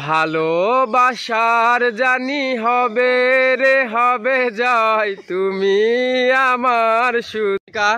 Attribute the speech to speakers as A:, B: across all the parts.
A: ভালোবাসার জানি হবে রে হবে জয়, তুমি আমার সুতিকা।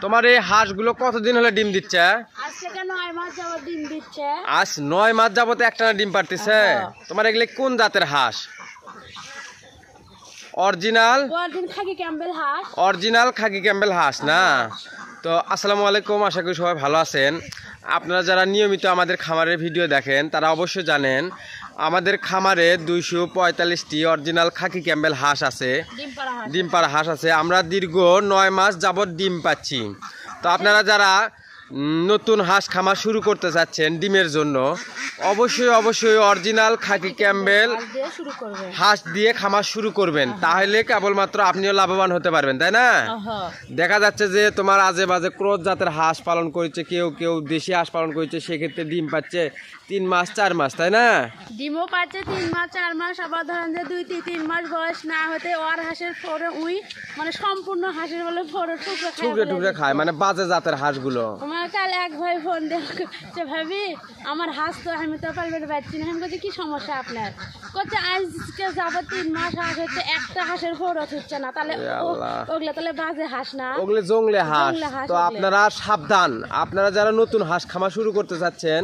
A: তোমার এই হাঁসগুলো কতদিন হলে ডিম দিচ্ছে? আজ 9 মাস যাবত একটানা ডিম পারতেছে। তোমার এগুলো কোন জাতের হাঁস? অরিজিনাল খাকি ক্যাম্বেল হাঁস না? তো আসসালামু আলাইকুম, আশা করি সবাই ভালো আছেন। আপনারা যারা নিয়মিত আমাদের খামারের ভিডিও দেখেন তারা অবশ্যই জানেন আমাদের খামারে 245টি অরিজিনাল খাকি ক্যাম্বেল হাঁস আছে, ডিম পাড়া হাঁস আছে। আমরা দীর্ঘ 9 মাস যাবত ডিম পাচ্ছি। তো আপনারা যারা নতুন হাঁস খামার শুরু করতে চাচ্ছেন ডিমের জন্য, অবশ্যই অরিজিনাল খাকি ক্যাম্বেল হাঁস দিয়ে খামার শুরু করবেন, তাহলে কেবলমাত্র আপনিও লাভবান হতে পারবেন, তাই না? দেখা যাচ্ছে যে তোমার আজে বাজে ক্রস জাতের হাঁস পালন করেছে, কেউ দেশি হাঁস পালন করেছে, সেক্ষেত্রে ডিম পাচ্ছে 3 মাস 4 মাস, তাই না?
B: ডিমও পাচ্ছে 3 মাস 4 মাস। আবার ধরেন যে 2-3 মাস বয়স না হতে ওর হাঁসের ফোরে মানে সম্পূর্ণ হাঁসের বলে ফোরে
A: টুকরে খায়, মানে বাজে জাতের হাঁসগুলো।
B: আমার কাল এক ভাই ফোন দিয়ে ভাবি আমার হাঁস তো আমি তো পালতে পারছি না। আমি বলছি কি সমস্যা আপনার? করছে আজকে যাবো 3 মাস হাঁস হচ্ছে, একটা হাঁসের ফোরত হচ্ছে না। তাহলে ওগুলো তাহলে বাজে হাঁস না,
A: ওগুলো জংলে হাঁস। তো আপনারা সাবধান, আপনারা যারা নতুন হাঁস খামার শুরু করতে চাচ্ছেন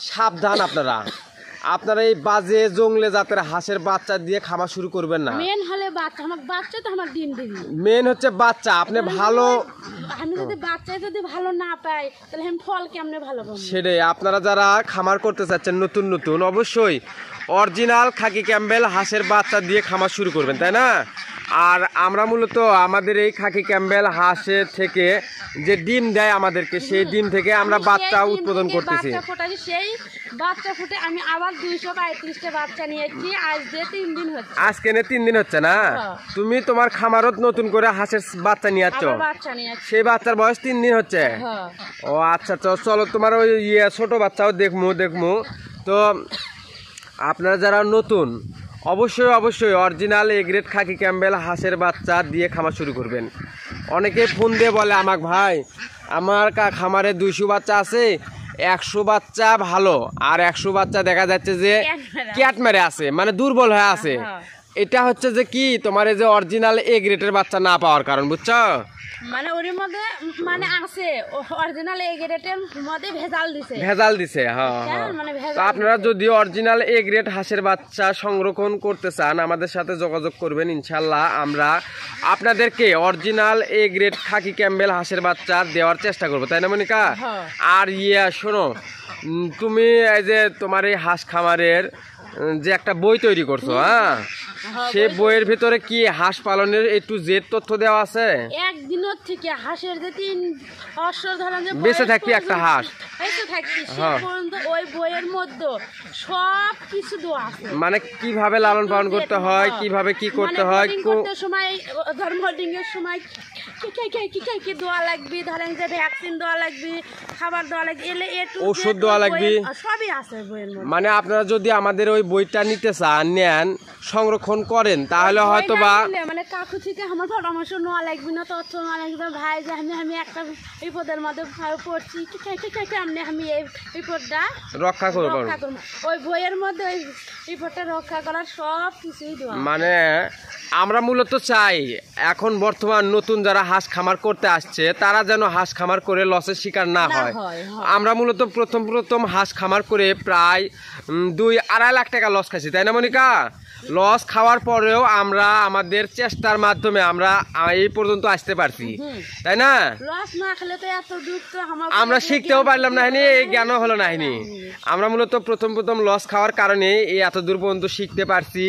A: সাবধান, আপনারা এই বাজে জংলে জাতের হাঁসের বাচ্চা দিয়ে খামার শুরু করবেন না।
B: মেন হলে বাচ্চা তো আমার ডিম দিবি,
A: মেন হচ্ছে বাচ্চা। আপনি ভালো,
B: আমি যদি বাচ্চা যদি ভালো না পাই তাহলে আমি ফল কেমনে ভালো পাবো?
A: সেটাই। আপনারা যারা খামার করতে চাচ্ছেন নতুন অবশ্যই অরিজিনাল খাকি ক্যাম্বেল হাঁসের বাচ্চা দিয়ে খামার শুরু করবেন, তাই না? আর আমরা মূলত আমাদের এই খাকি ক্যাম্বেল হাঁসের থেকে যে ডিম দেয় আমাদেরকে, সেই ডিম থেকে আমরা বাচ্চা উৎপাদন করতেছি।
B: সেই বাচ্চা ফুটে আমি আবার 235টা বাচ্চা নিয়েছি। আজকে 3 দিন হচ্ছে।
A: আজকে 3 দিন হচ্ছে না? তুমি তোমার খামারত নতুন করে হাঁসের বাচ্চা নিয়ে আসছো? সেই বাচ্চার বয়স 3 দিন হচ্ছে? ও আচ্ছা, তো চলো তোমার ওই ছোট বাচ্চাও দেখমু। তো আপনারা যারা নতুন অবশ্যই original A grade Khakee Campbell হাঁসের বাচ্চা দিয়ে খামার শুরু করবেন। অনেকে ফোন দিয়ে বলে আমাকে, ভাই আমার খামারে 200 বাচ্চা আছে, 100 বাচ্চা ভালো আর 100 বাচ্চা দেখা যাচ্ছে যে ক্যাট মেরে আছে, মানে দুর্বল হয়ে আছে। এটা হচ্ছে যে কি তোমার এই যে অরিজিনাল এ গ্রেডের বাচ্চা না পাওয়ার কারণ, বুঝছো?
B: মানে ওর মধ্যে মানে আছে অরিজিনাল এ গ্রেডের মধ্যে ভেজাল দিছে।
A: হ্যাঁ। তো আপনারা যদি অরিজিনাল এ গ্রেড হাঁসের বাচ্চা সংরক্ষণ করতে চান আমাদের সাথে যোগাযোগ করবেন। ইনশাল্লাহ আমরা আপনাদেরকে original A grade Khakee Campbell হাঁসের বাচ্চা দেওয়ার চেষ্টা করবো, তাই না মনিকা? আর শোনো, তুমি এই যে তোমার এই হাঁস খামারের যে একটা বই তৈরি করছো, সে বইয়ের ভিতরে কি হাঁস পালনের একটু জেড তথ্য দেওয়া আছে?
B: একদিনের থেকে হাঁসের যে 3 বছর ধরে
A: বেঁচে থাকি একটা হাঁস
B: ওই বইয়ের মধ্যে সব কিছু দেওয়া আছে।
A: মানে কিভাবে লালন পালন করতে হয়, কিভাবে কি করতে হয়,
B: সময় হোল্ডিং এর সময় কি দেওয়া লাগবে, ধরেন যে ভ্যাকসিন দেওয়া লাগবে, খাবার দেওয়া লাগবে,
A: ওষুধ দেওয়া লাগবে,
B: সবই আছে বইয়ের মধ্যে।
A: মানে আপনারা যদি আমাদের ওই বইটা নিতে চান, নেন, সংরক্ষণ করেন, তাহলে হয়তো বা
B: মানে কাকু থেকে আমার পরামর্শ নেওয়া লাগবে না, তথ্য নেওয়া লাগবে। ভাই যে আমি একটা বিপদের মধ্যে পড়ছি, আমি এই বিপদটা রক্ষা করবো। ওই বইয়ের মধ্যে ওই বিপদটা রক্ষা করার সব কিছুই দেওয়া।
A: মানে আমরা মূলত চাই এখন বর্তমান নতুন যারা হাঁস খামার করতে আসছে তারা যেন হাঁস খামার করে লসের শিকার না হয়। আমরা মূলত প্রথম হাঁস খামার করে প্রায় 2-2.5 লাখ টাকা লস খাইছি, তাই না মনিকা? লস খাওয়ার পরেও আমরা আমাদের চেষ্টার মাধ্যমে আমরা এই পর্যন্ত আসতে পারছি, তাই না? আমরা শিখতেও পারলাম না, এই জ্ঞানও হলো না। আমরা মূলত প্রথম লস খাওয়ার কারণে এই এত দূর পর্যন্ত শিখতে পারছি,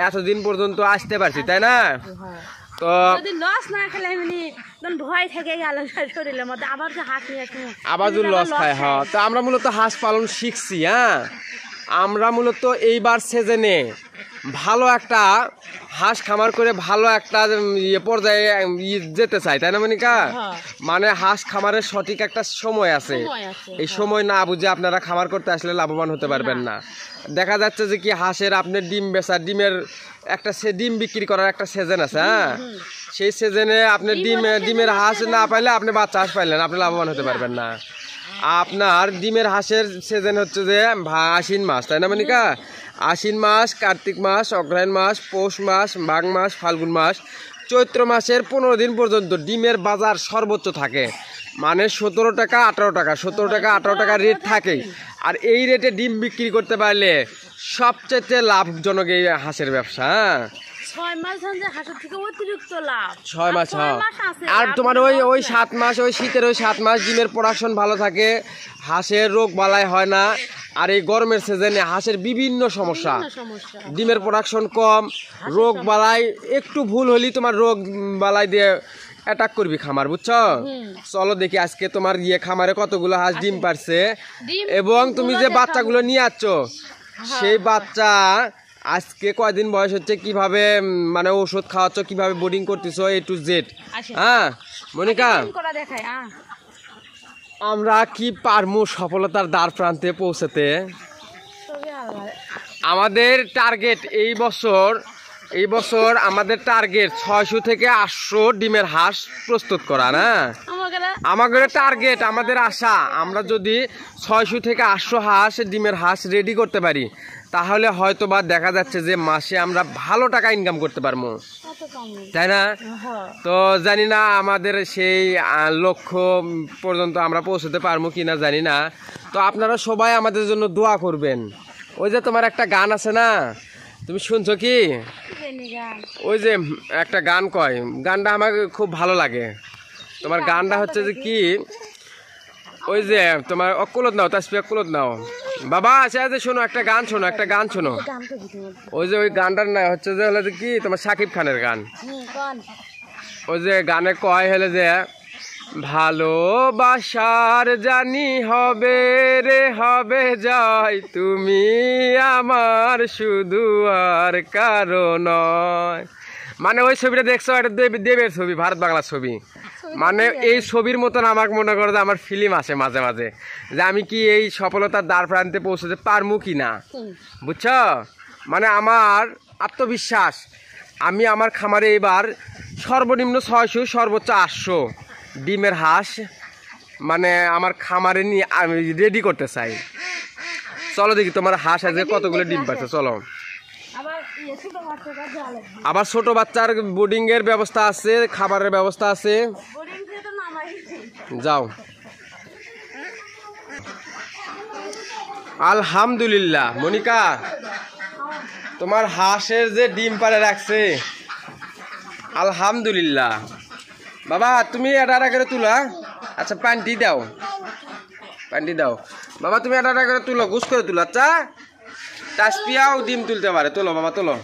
A: এতদিন পর্যন্ত আসতে পারছি, তাই না? তো
B: লস না খেলে ভয় থেকে গেল শরীরের মধ্যে, আবার যে
A: লস খায়। তো আমরা মূলত হাঁস পালন শিখছি। আমরা মূলত এইবার সিজনে ভালো একটা হাঁস খামার করে ভালো একটা পর্যায়ে যেতে চাই, তাই না মনিকা? মানে হাঁস খামারের সঠিক একটা সময় আছে, এই সময় না বুঝে আপনারা খামার করতে আসলে লাভবান হতে পারবেন না। দেখা যাচ্ছে যে কি হাঁসের আপনার ডিম বেচা, ডিমের একটা ডিম বিক্রি করার একটা সিজন আছে। সেই সিজনে আপনি ডিমের হাঁস না পাইলে আপনি বাচ্চা হাঁস পাইলেন, আপনি লাভবান হতে পারবেন না। আপনার ডিমের হাঁসের সিজন হচ্ছে যে আশ্বিন মাস, তাই না মনিকা? আশ্বিন মাস, কার্তিক মাস, অগ্রহায়ণ মাস, পৌষ মাস, মাঘ মাস, ফাল্গুন মাস, চৈত্র মাসের 15 দিন পর্যন্ত ডিমের বাজার সর্বোচ্চ থাকে, মানে 17 টাকা 18 টাকা, 17 টাকা 18 টাকা রেট থাকে। আর এই রেটে ডিম বিক্রি করতে পারলে সবচেয়ে লাভজনক এই হাঁসের ব্যবসা।
B: 6 মাস ধরে হাঁসের থেকে অতিরিক্ত লাভ।
A: 6 মাস, হ্যাঁ। আর তোমার ওই 7 মাস, ওই শীতের ওই 7 মাস ডিমের প্রোডাকশন ভালো থাকে, হাঁসের রোগ বালাই হয় না। আর এই গরমের সিজনে হাঁসের বিভিন্ন সমস্যা, ডিমের প্রোডাকশন কম, রোগ বালাই একটু ভুল হলেই তোমার রোগ বালাই দিয়ে অ্যাটাক করবি খামার, বুঝছো? চলো দেখি আজকে তোমার খামারে কতগুলো হাঁস ডিম পারছে, এবং তুমি যে বাচ্চাগুলো নিয়ে আসছ সেই বাচ্চা আজকে কয়দিন বয়স হচ্ছে, কিভাবে মানে ওষুধ খাওয়াচ্ছ, কিভাবে বোর্ডিং করতেছো, A to Z। হ্যাঁ মনিকা, আমরা কি পারমু সফলতার দ্বার প্রান্তে পৌঁছাতে? আমাদের টার্গেট এই বছর আমাদের টার্গেট 600 থেকে 800 ডিমের হাঁস প্রস্তুত করা, না আমাদের টার্গেট, আমাদের আশা। আমরা যদি 600 থেকে 800 হাঁস ডিমের হাঁস রেডি করতে পারি, তাহলে হয়তো বা দেখা যাচ্ছে যে মাসে আমরা ভালো টাকা ইনকাম করতে পারবো, তাই না? তো জানি না আমাদের সেই লক্ষ্য পর্যন্ত আমরা পৌঁছতে পারবো কিনা জানি না। তো আপনারা সবাই আমাদের জন্য দোয়া করবেন। ওই যে তোমার একটা গান আছে না, তুমি শুনছো কি? ওই যে একটা গান কয়, গানটা আমাকে খুব ভালো লাগে। তোমার গানটা হচ্ছে যে কি, ওই যে তোমার অকুলত নাও, তাসবিহ কুলত নাও বাবা, আচ্ছা যে শোনো একটা গান, শোনো। ওই যে ওই গানটার না হচ্ছে যে হলো কি, তোমার শাকিব খানের গান। ওই যে গানে কয় হলে যে, ভালোবাসার জানি হবে রে হবে যাই, তুমি আমার শুধু আর কারো নয়। মানে ওই ছবিটা দেখছো, এটা দেবের ছবি, ভারত বাংলার ছবি। মানে এই ছবির মতন আমাকে মনে করো যে আমার ফিল্ম আসে মাঝে মাঝে, যে আমি কি এই সফলতার দ্বার প্রান্তে পৌঁছতে পারবো কি না, বুঝছো? মানে আমার আত্মবিশ্বাস, আমি আমার খামারে এবার সর্বনিম্ন 600 সর্বোচ্চ 800 ডিমের হাঁস মানে আমার খামারে নিয়ে আমি রেডি করতে চাই। চলো দেখি তোমার হাঁস আজকে কতগুলো ডিম পাচ্ছে, চলো। আবার ছোট বাচ্চার বোর্ডিং এর ব্যবস্থা আছে, খাবারের ব্যবস্থা আছে, যাও। আলহামদুলিল্লাহ মনিকা, তোমার হাঁসের যে ডিম পারে রাখছে, আলহামদুলিল্লাহ। বাবা তুমি এটা করে তুলা, আচ্ছা পান্টি দাও বাবা, তুমি এটা করে তুলো, গুছ করে তুলো। আচ্ছা তাসপিয়াও ডিম তুলতে পারে, তোলো বাবা, তোলো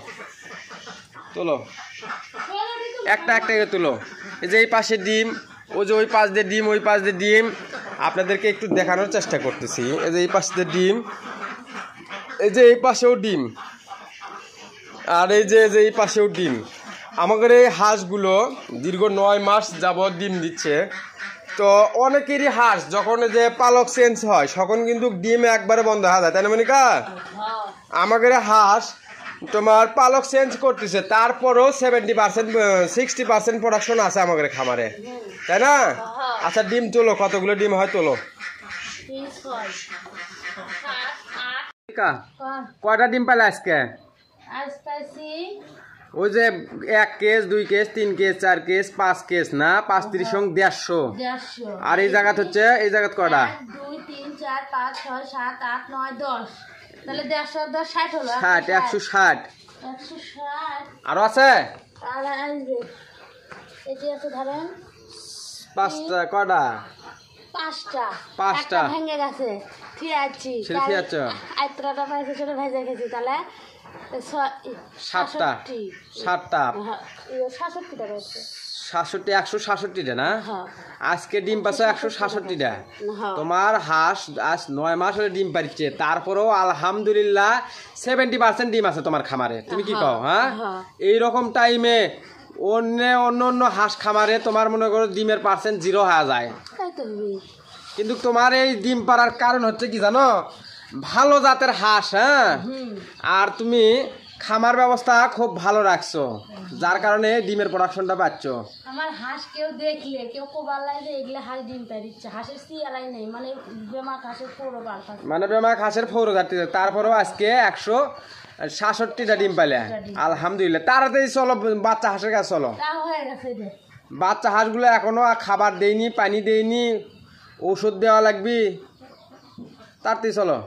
A: একটা করে তুলো। এই যে এই পাশে ডিম, ওই যে ওই পাশ দিয়ে ডিম, ওই পাশ দিয়ে ডিম, আপনাদেরকে একটু দেখানোর চেষ্টা করতেছি। এই যে এই পাশ দিয়ে ডিম, এই যে এই পাশেও ডিম, আর এই যে এই পাশেও ডিম। আমাদের এই হাঁসগুলো দীর্ঘ 9 মাস যাবৎ ডিম দিচ্ছে। তো অনেকেরই হাঁস যখন যে পালক চেঞ্জ হয় তখন কিন্তু ডিম একবারে বন্ধ হয়ে যায়, তাই না মনিকা? আমাদের হাঁস তোমার পালক চেঞ্জ করতেছে, তারপরও 60% প্রোডাকশন আছে আমাদের খামারে, তাই না? আচ্ছা ডিম তোলো, কতগুলো ডিম হয় তোলো। কয়টা ডিম পালে আজকে? ওই যে 1 case 2 case 3 case 4 case 5 case না, 5 30 150। আর এই জায়গা হচ্ছে, এই জায়গা কয়টা?
B: 2 3 4 5 6 7 8 9 10, তাহলে 150 10 60 হলো।
A: 160 আরো আছে?
B: আর এই যে আছে ধরেন
A: 5টা, কয়টা?
B: 5টা ভেঙে গেছে, ঠিয়াচ্ছি আইত্রাটা পাইছে, সেটা ভেজে গেছি, তাহলে
A: 7টা 167টা না? আজকে ডিম পাচ্ছে 167টা। তোমার হাঁস আজ 9 মাস হলে ডিম পাচ্ছে, তারপরেও আলহামদুলিল্লাহ 70% ডিম আছে তোমার খামারে। তুমি কি কও? হ্যাঁ, এইরকম টাইমে অন্য হাঁস খামারে তোমার মনে করো ডিমের পার্সেন্ট 0 হয়ে যায়, কিন্তু তোমার এই ডিম পাড়ার কারণ হচ্ছে কি জানো? ভালো জাতের হাঁস। হ্যাঁ, আর তুমি খামার ব্যবস্থা খুব ভালো রাখছো, যার কারণে ডিমের প্রোডাকশনটা পাচ্ছ।
B: আমার হাঁস কেউ দেখলে কেউ কোবালাই যে এগুলো হাঁস ডিম পারিচ্ছে, হাঁসের সিয়ালাই নেই, মানে বেমাক হাঁসের পুরো পাল্টা,
A: মানে বেমাক হাঁসের 4000, তারপরেও আজকে 166টা ডিম পাইলে, আলহামদুলিল্লাহ। তাড়াতাড়ি চলো বাচ্চা হাঁসের কাছে চলো।
B: তা হয়ে গেছে যে
A: বাচ্চা হাঁসগুলো এখনো খাবার দেয়নি, পানি দেয়নি, ওষুধ দেওয়া লাগবে, তাড়াতাড়ি চলো।